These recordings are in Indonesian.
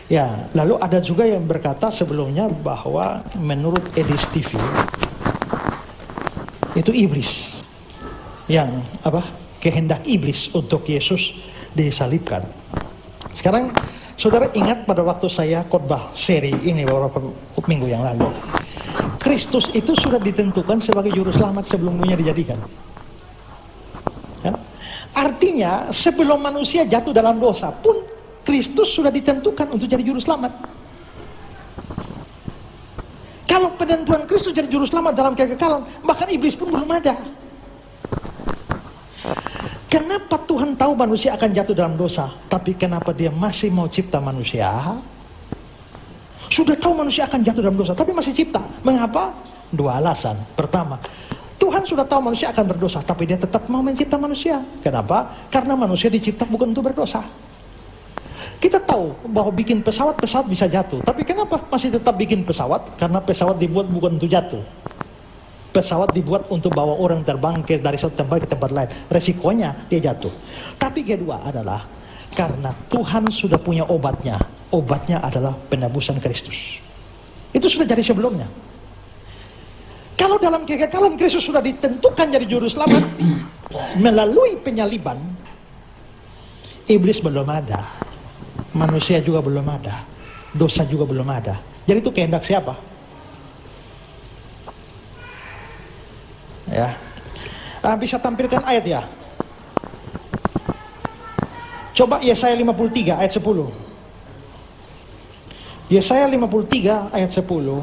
Ya, lalu ada juga yang berkata sebelumnya bahwa menurut Edis TV itu iblis yang kehendak iblis untuk Yesus disalibkan. Sekarang saudara ingat pada waktu saya khotbah seri ini beberapa minggu yang lalu, Kristus itu sudah ditentukan sebagai juru selamat sebelum dunia dijadikan. Ya? Artinya sebelum manusia jatuh dalam dosa pun Kristus sudah ditentukan untuk jadi juru selamat. Kalau penentuan Kristus jadi juru selamat dalam kekekalan, bahkan iblis pun belum ada. Kenapa Tuhan tahu manusia akan jatuh dalam dosa, tapi kenapa dia masih mau cipta manusia? Sudah tahu manusia akan jatuh dalam dosa, tapi masih cipta. Mengapa? Dua alasan. Pertama, Tuhan sudah tahu manusia akan berdosa, tapi dia tetap mau mencipta manusia. Kenapa? Karena manusia dicipta bukan untuk berdosa. Kita tahu bahwa bikin pesawat bisa jatuh. Tapi kenapa masih tetap bikin pesawat? Karena pesawat dibuat bukan untuk jatuh. Pesawat dibuat untuk bawa orang terbang dari satu tempat ke tempat lain. Resikonya dia jatuh. Tapi kedua adalah karena Tuhan sudah punya obatnya. Obatnya adalah penebusan Kristus. Itu sudah jadi sebelumnya. Kalau dalam kekekalan Kristus sudah ditentukan jadi juru selamat melalui penyaliban, iblis belum ada. Manusia juga belum ada, dosa juga belum ada. Jadi itu kehendak siapa? Ya, bisa tampilkan ayat ya. Coba Yesaya 53 ayat 10. Yesaya 53 ayat 10.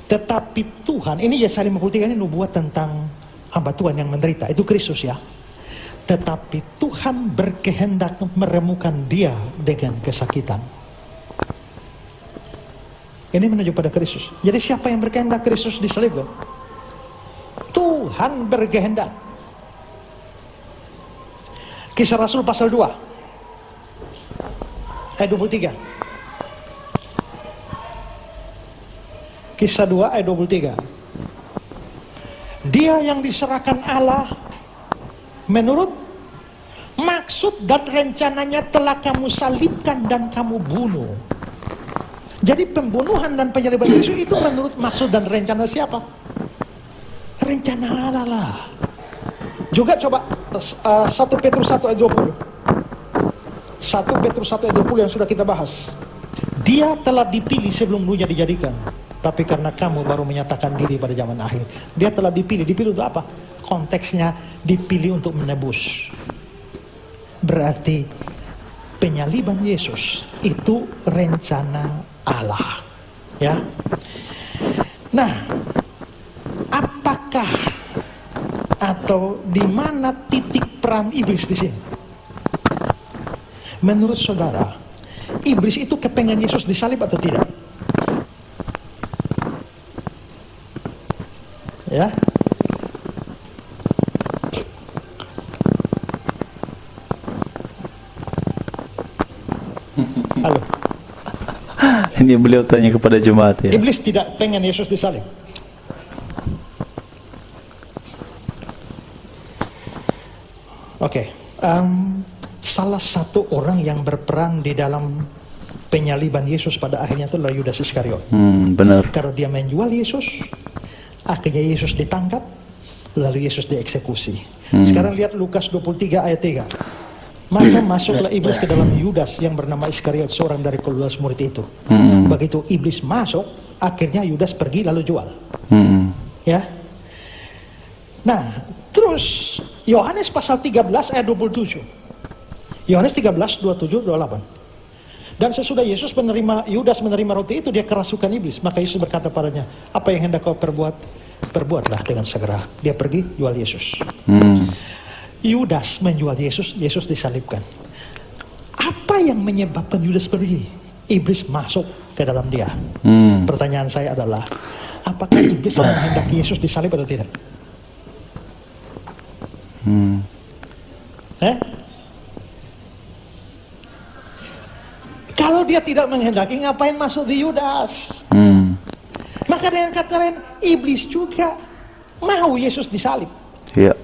Tetapi Tuhan, ini Yesaya 53 ini nubuat tentang hamba Tuhan yang menderita. Itu Kristus ya. Tetapi Tuhan berkehendak meremukan dia dengan kesakitan. Ini menunjuk pada Kristus. Jadi siapa yang berkehendak Kristus disalibkan? Tuhan berkehendak. Kisah Rasul pasal 2 ayat 23. Kisah 2 ayat 23. Dia yang diserahkan Allah menurut maksud dan rencananya telah kamu salibkan dan kamu bunuh. Jadi pembunuhan dan penyaliban Kristus itu menurut maksud dan rencana siapa? Rencana Allah lah. Juga coba 1 Petrus 1 ayat 20. 1 Petrus 1 ayat 20 yang sudah kita bahas. Dia telah dipilih sebelum dunia dijadikan, tapi karena kamu baru menyatakan diri pada zaman akhir. Dia telah dipilih. Dipilih untuk apa? Konteksnya dipilih untuk menebus. Berarti penyaliban Yesus itu rencana Allah. Ya. Nah, apakah atau di mana titik peran iblis di sini? Menurut saudara, iblis itu kepengen Yesus disalib atau tidak? Ya. Halo. Ini beliau tanya kepada jemaat ya. Iblis tidak pengen Yesus disalib. Oke. Salah satu orang yang berperan di dalam penyaliban Yesus pada akhirnya itu adalah Yudas Iskariot. Benar. Karena dia menjual Yesus, akhirnya Yesus ditangkap, lalu Yesus dieksekusi. Sekarang lihat Lukas 23 ayat 3. Maka masuklah iblis ke dalam Yudas yang bernama Iskariot, seorang dari ke-12 murid itu. Begitu iblis masuk, akhirnya Yudas pergi lalu jual. Ya. Nah, terus Yohanes pasal 13 ayat 27. Yohanes 13, 27, 28. Dan sesudah Yudas menerima roti itu, dia kerasukan iblis. Maka Yesus berkata padanya, apa yang hendak kau perbuat? Perbuatlah dengan segera. Dia pergi, jual Yesus. Yudas menjual Yesus, Yesus disalibkan. Apa yang menyebabkan Yudas pergi? Iblis masuk ke dalam dia. Pertanyaan saya adalah, apakah iblis menghendaki Yesus disalib atau tidak? Kalau dia tidak menghendaki, ngapain masuk di Yudas? Maka dengan kata lain, iblis juga mau Yesus disalib. Iya.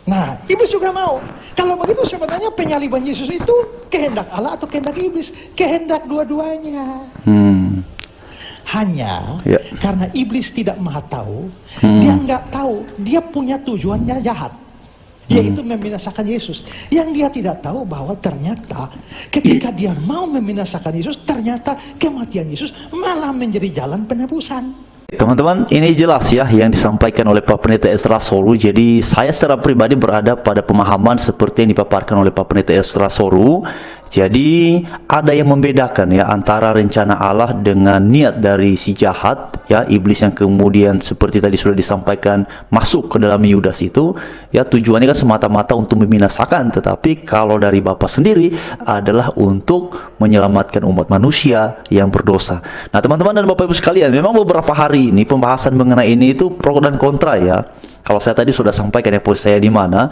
Nah, Iblis juga mau. Kalau begitu sebenarnya penyaliban Yesus itu kehendak Allah atau kehendak iblis? Kehendak dua-duanya. Hanya karena iblis tidak maha tahu, dia nggak tahu, dia punya tujuannya jahat, yaitu membinasakan Yesus. Yang dia tidak tahu bahwa ternyata ketika dia mau membinasakan Yesus, ternyata kematian Yesus malah menjadi jalan penebusan. Teman-teman, ini jelas ya yang disampaikan oleh Pak Pendeta Ezra Soru. Jadi saya secara pribadi berada pada pemahaman seperti yang dipaparkan oleh Pak Pendeta Ezra Soru. Jadi ada yang membedakan ya antara rencana Allah dengan niat dari si jahat ya, iblis yang kemudian seperti tadi sudah disampaikan masuk ke dalam Yudas itu ya, tujuannya kan semata-mata untuk membinasakan, tetapi kalau dari Bapa sendiri adalah untuk menyelamatkan umat manusia yang berdosa. Nah teman-teman dan Bapak Ibu sekalian, memang beberapa hari ini pembahasan mengenai ini itu pro dan kontra ya. Kalau saya tadi sudah sampaikan ya posisi saya di mana,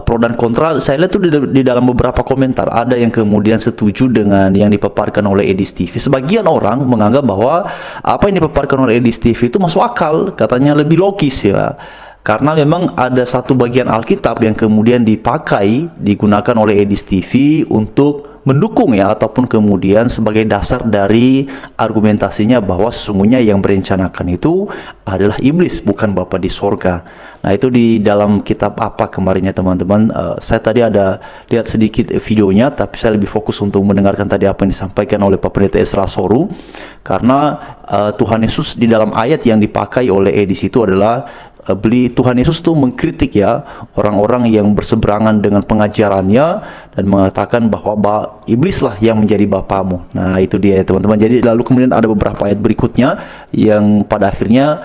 pro dan kontra saya lihat tuh di dalam beberapa komentar ada yang kemudian setuju dengan yang dipaparkan oleh Edis TV. Sebagian orang menganggap bahwa apa yang dipaparkan oleh Edis TV itu masuk akal, katanya lebih logis ya. Karena memang ada satu bagian Alkitab yang kemudian digunakan oleh Edis TV untuk mendukung ya, ataupun kemudian sebagai dasar dari argumentasinya bahwa sesungguhnya yang merencanakan itu adalah iblis, bukan Bapa di sorga. Nah itu di dalam kitab apa kemarinnya teman-teman, saya tadi ada lihat sedikit videonya, tapi saya lebih fokus untuk mendengarkan tadi apa yang disampaikan oleh Pak Pendeta Ezra Soru. Karena Tuhan Yesus di dalam ayat yang dipakai oleh Edis itu adalah Tuhan Yesus tuh mengkritik ya orang-orang yang berseberangan dengan pengajarannya dan mengatakan bahwa iblislah yang menjadi bapamu. Nah itu dia ya teman-teman. Jadi lalu kemudian ada beberapa ayat berikutnya yang pada akhirnya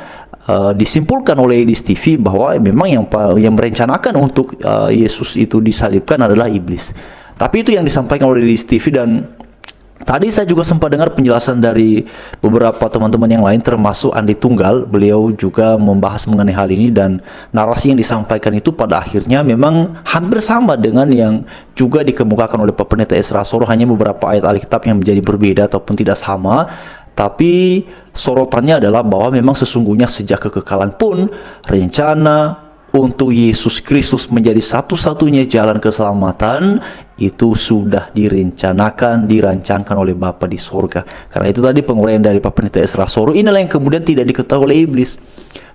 disimpulkan oleh Edis TV bahwa memang yang merencanakan untuk Yesus itu disalibkan adalah iblis. Tapi itu yang disampaikan oleh Edis TV. Dan tadi saya juga sempat dengar penjelasan dari beberapa teman-teman yang lain, termasuk Andi Tunggal. Beliau juga membahas mengenai hal ini, dan narasi yang disampaikan itu pada akhirnya memang hampir sama dengan yang juga dikemukakan oleh Pak Pendeta Ezra Soru. Hanya beberapa ayat Alkitab yang menjadi berbeda ataupun tidak sama. Tapi sorotannya adalah bahwa memang sesungguhnya sejak kekekalan pun rencana untuk Yesus Kristus menjadi satu-satunya jalan keselamatan itu sudah dirancangkan oleh Bapa di sorga. Karena itu tadi penguraian dari Pak Pendeta Ezra Soru, inilah yang kemudian tidak diketahui oleh iblis.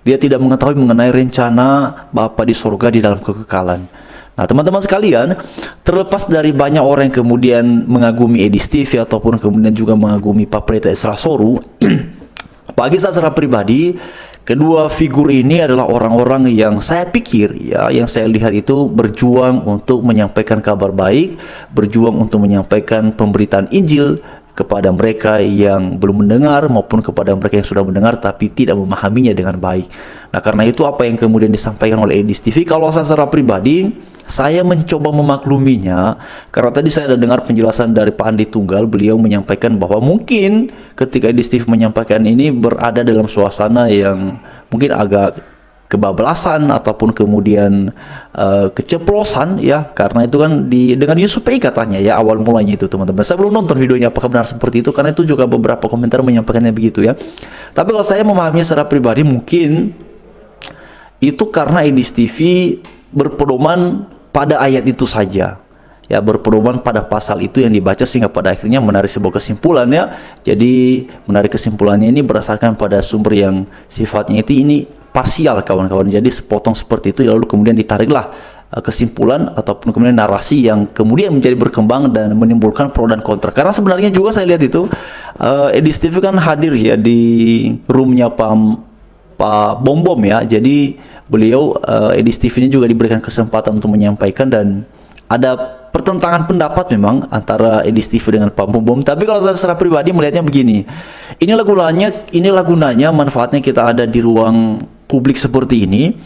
Dia tidak mengetahui mengenai rencana Bapa di sorga di dalam kekekalan. Nah teman-teman sekalian, terlepas dari banyak orang yang kemudian mengagumi Edis TV ataupun kemudian juga mengagumi Pak Pendeta Ezra Soru, bagi saya secara pribadi, kedua figur ini adalah orang-orang yang saya pikir ya, yang saya lihat itu berjuang untuk menyampaikan kabar baik, berjuang untuk menyampaikan pemberitaan Injil kepada mereka yang belum mendengar maupun kepada mereka yang sudah mendengar tapi tidak memahaminya dengan baik. Nah karena itu apa yang kemudian disampaikan oleh Edis TV, kalau saya secara pribadi, saya mencoba memakluminya. Karena tadi saya ada dengar penjelasan dari Pak Andi Tunggal. Beliau menyampaikan bahwa mungkin ketika Edis TV menyampaikan ini berada dalam suasana yang mungkin agak kebablasan ataupun kemudian keceplosan ya, karena itu kan dengan Yusuf PI katanya ya awal mulanya itu teman-teman. Saya belum nonton videonya apakah benar seperti itu, karena itu juga beberapa komentar menyampaikannya begitu ya. Tapi kalau saya memahaminya secara pribadi, mungkin itu karena Edis TV berpedoman pada ayat itu saja ya, berpedoman pada pasal itu yang dibaca, sehingga pada akhirnya menarik sebuah kesimpulan ya. Jadi menarik kesimpulannya ini berdasarkan pada sumber yang sifatnya ini parsial kawan-kawan. Jadi sepotong seperti itu lalu kemudian ditariklah kesimpulan ataupun kemudian narasi yang kemudian menjadi berkembang dan menimbulkan pro dan kontra. Karena sebenarnya juga saya lihat itu Edis TV kan hadir ya di roomnya Pak Bom ya. Jadi beliau Edis TV ini juga diberikan kesempatan untuk menyampaikan, dan ada pertentangan pendapat memang antara Edis TV dengan Pak Bom. Tapi kalau saya secara pribadi melihatnya begini, inilah gunanya manfaatnya kita ada di ruang publik seperti ini.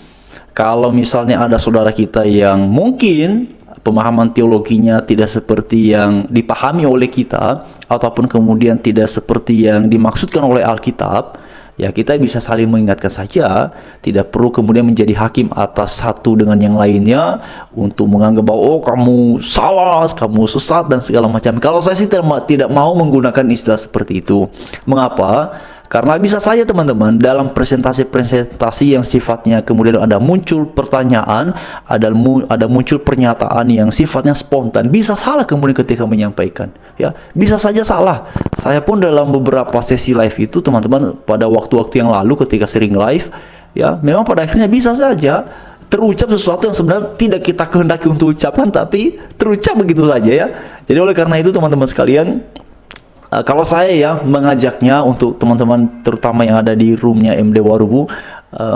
Kalau misalnya ada saudara kita yang mungkin pemahaman teologinya tidak seperti yang dipahami oleh kita, ataupun kemudian tidak seperti yang dimaksudkan oleh Alkitab, ya kita bisa saling mengingatkan saja, tidak perlu kemudian menjadi hakim atas satu dengan yang lainnya untuk menganggap bahwa oh kamu salah, kamu sesat dan segala macam. Kalau saya sih tidak mau menggunakan istilah seperti itu. Mengapa? Karena bisa saja teman-teman dalam presentasi-presentasi yang sifatnya kemudian ada muncul pertanyaan, ada muncul pernyataan yang sifatnya spontan, bisa salah kemudian ketika menyampaikan, ya bisa saja salah. Saya pun dalam beberapa sesi live itu teman-teman pada waktu-waktu yang lalu ketika sering live, ya memang pada akhirnya bisa saja terucap sesuatu yang sebenarnya tidak kita kehendaki untuk ucapkan, tapi terucap begitu saja ya. Jadi oleh karena itu teman-teman sekalian, kalau saya ya mengajaknya untuk teman-teman terutama yang ada di roomnya MD Warubu,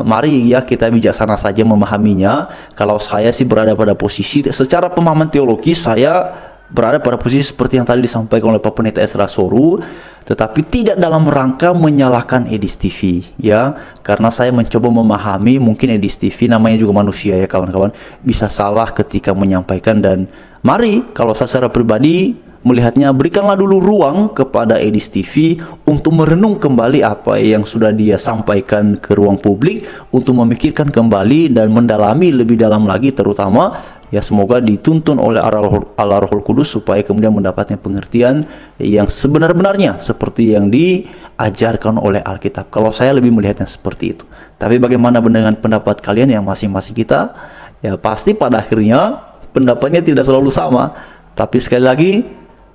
mari ya kita bijaksana saja memahaminya. Kalau saya sih berada pada posisi secara pemahaman teologi, saya berada pada posisi seperti yang tadi disampaikan oleh Pak Pendeta Ezra Soru, tetapi tidak dalam rangka menyalahkan Edis TV ya, karena saya mencoba memahami mungkin Edis TV namanya juga manusia ya kawan-kawan, bisa salah ketika menyampaikan. Dan mari kalau saya secara pribadi melihatnya, berikanlah dulu ruang kepada Edis TV untuk merenung kembali apa yang sudah dia sampaikan ke ruang publik, untuk memikirkan kembali dan mendalami lebih dalam lagi, terutama ya semoga dituntun oleh Allah Rohul Kudus supaya kemudian mendapatkan pengertian yang sebenar-benarnya seperti yang diajarkan oleh Alkitab. Kalau saya lebih melihatnya seperti itu. Tapi bagaimana dengan pendapat kalian yang masing-masing kita? Ya pasti pada akhirnya pendapatnya tidak selalu sama. Tapi sekali lagi,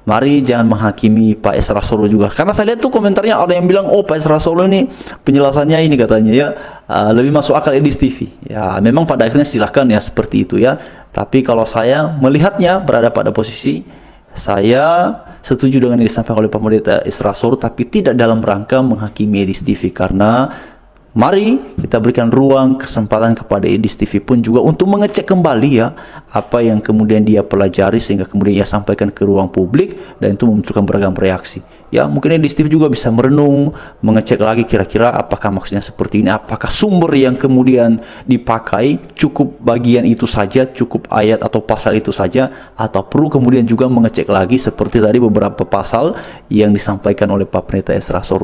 mari jangan menghakimi Pak Ezra Solo juga, karena saya lihat tuh komentarnya ada yang bilang, oh Pak Ezra Solo ini penjelasannya ini katanya ya lebih masuk akal Edis TV. Ya memang pada akhirnya silahkan ya seperti itu ya. Tapi kalau saya melihatnya berada pada posisi, saya setuju dengan yang disampaikan oleh Pak Pendeta Ezra Solo, tapi tidak dalam rangka menghakimi Edis TV. Karena mari kita berikan ruang, kesempatan kepada Edis TV pun juga untuk mengecek kembali ya apa yang kemudian dia pelajari sehingga kemudian ia sampaikan ke ruang publik, dan itu memunculkan beragam reaksi. Ya mungkin Edis TV juga bisa merenung, mengecek lagi kira-kira apakah maksudnya seperti ini, apakah sumber yang kemudian dipakai cukup bagian itu saja, cukup ayat atau pasal itu saja, atau perlu kemudian juga mengecek lagi seperti tadi beberapa pasal yang disampaikan oleh Pak Pendeta Ezra Soru.